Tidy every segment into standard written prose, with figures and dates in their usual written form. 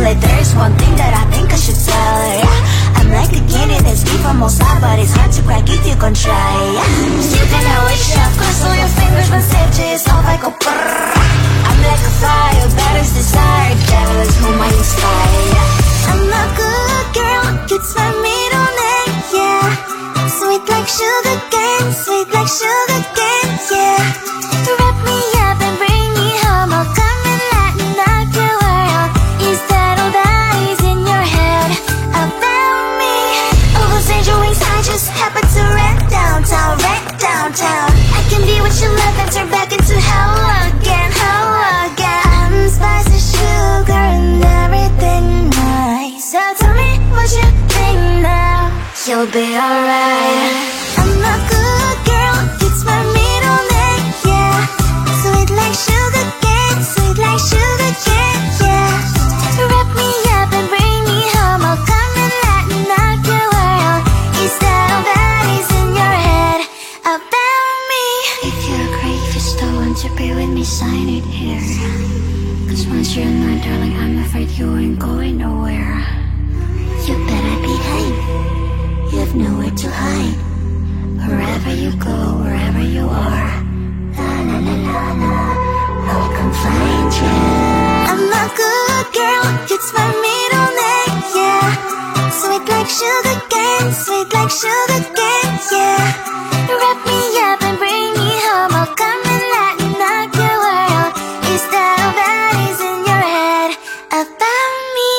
it. There's one thing that I think I should tell her, yeah. I'm like a candy that's deep from outside, but it's hard to crack if you can try, yeah. You can always shove, cross all your fingers when safety is off, I go brrrr. I'm like a fire, batters desire, devil is whom I inspire, yeah. I'm a good girl, it's my middle name, yeah. Sweet like sugar cane, sweet like sugar cane, yeah. Wrap me up and bring me home, I'll come and lighten up your world. Is that all that is in your head about me? Oh, those angel wings I just happen to rent downtown, I can be what you love and turn back into hell again, I'm spicy sugar and everything nice. So tell me what you think now, you'll be alright. I'm a good girl, it's my middle name, yeah. Sweet like sugar cane, sweet like sugar cane, yeah. Wrap me up and bring me home, I'll come and lighten up your world. Is that all that is in your head about me? If you're great, just don't want to be with me, sign it here. Cause once you're not, darling, I'm afraid you ain't going nowhere. You better behave, you have nowhere to hide. Wherever you go, wherever you are, la la la la la, I'll come find you. I'm a good girl, it's my middle name, yeah. Sweet like sugar cane, sweet like sugar cane, yeah. Wrap me up and bring me home, I'll come and lighten up your world. Is that all that is in your head about me?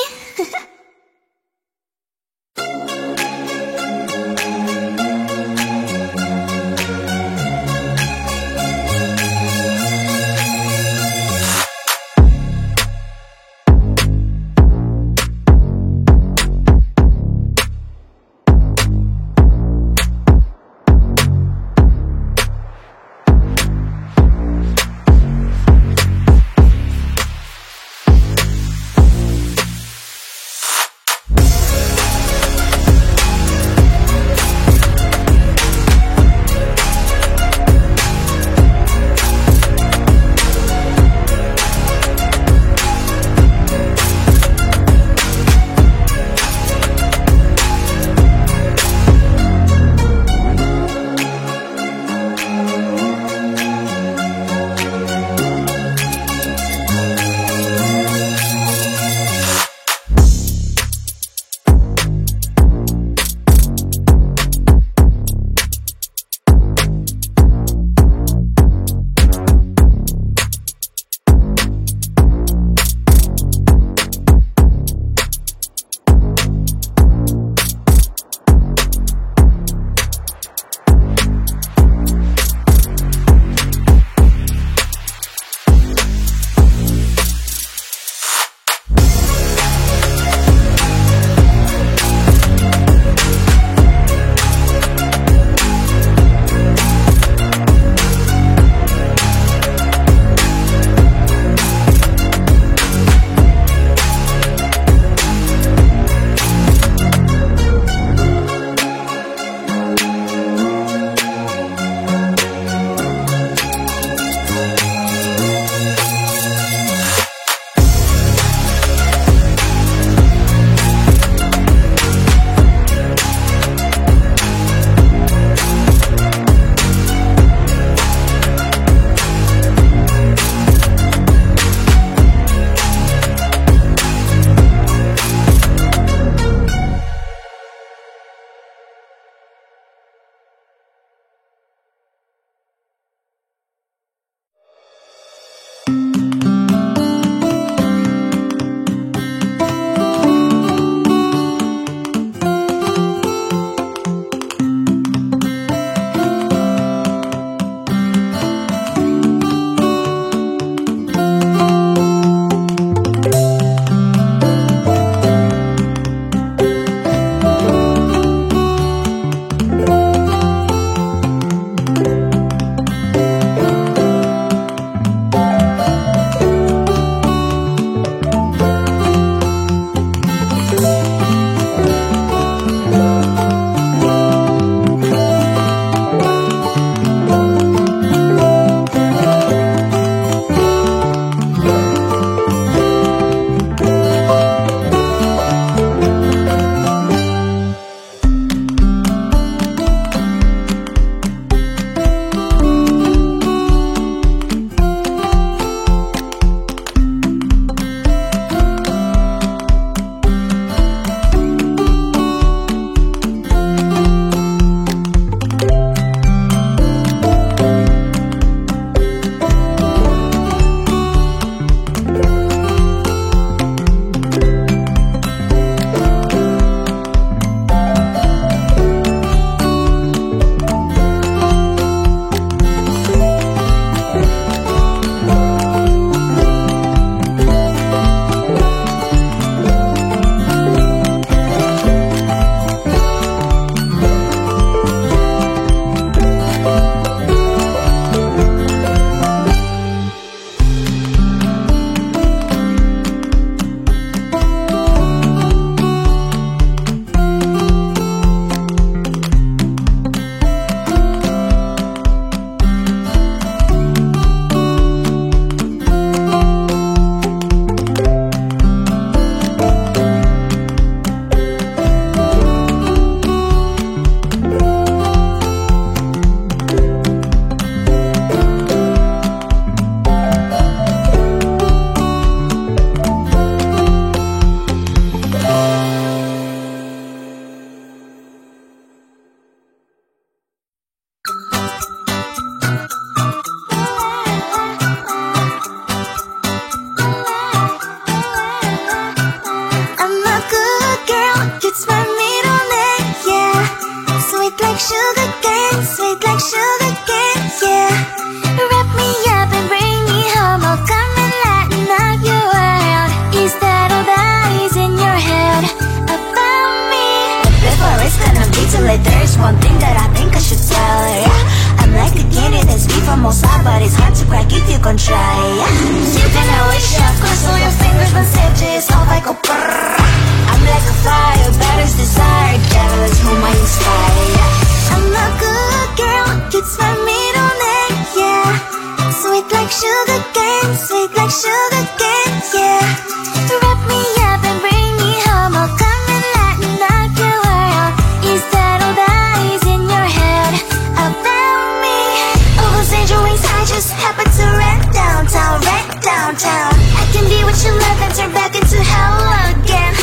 like sugar cane, sweet like sugar cane, yeah. Wrap me up and bring me home, I'll come and lighten up your world. Is that all that is in your head about me? But before it's gonna be too late, there's one thing that I think I should tell her, yeah. I'm like the candy that's sweet from outside, but it's hard to crack if you can try, yeah. You can always shove, cross all your fingers, but save just off I go brrrr. I'm like a fire, batter's desire, devil is whom I inspire, yeah. I'm a good girl, it's my middle name, yeah. Sweet like sugar cane, sweet like sugar cane, yeah. Wrap me up and bring me home, I'll come and lighten up your world. Is that all that is in your head about me? All those angel wings I just happen to rent downtown, I can be what you love and turn back into hell again,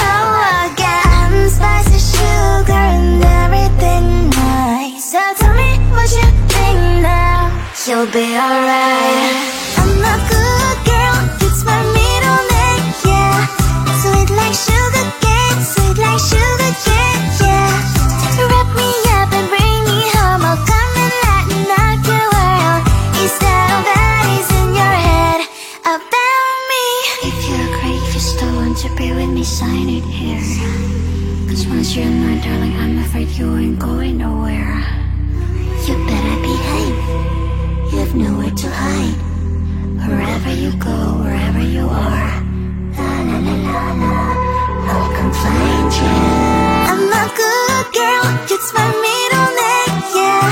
spicy sugar and everything nice. So tell me what you think now, you'll be alright. I'm a good girl, it's my middle name, yeah. Sweet like sugar cane, sweet like sugar cane, yeah. Wrap me up and bring me home, I'll come and lighten up your world. Is that all that is in your head about me? If you're great, if you still want to be with me, sign it here. Cause once you're mine, darling, I'm afraid you ain't going nowhere. You better behave, you have nowhere to hide. Wherever you go, wherever you are, la la la la la, I'll come find you. I'm a good girl, it's my middle name, yeah.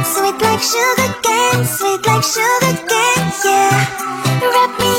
Sweet like sugar cane, sweet like sugar cane, yeah. Wrap me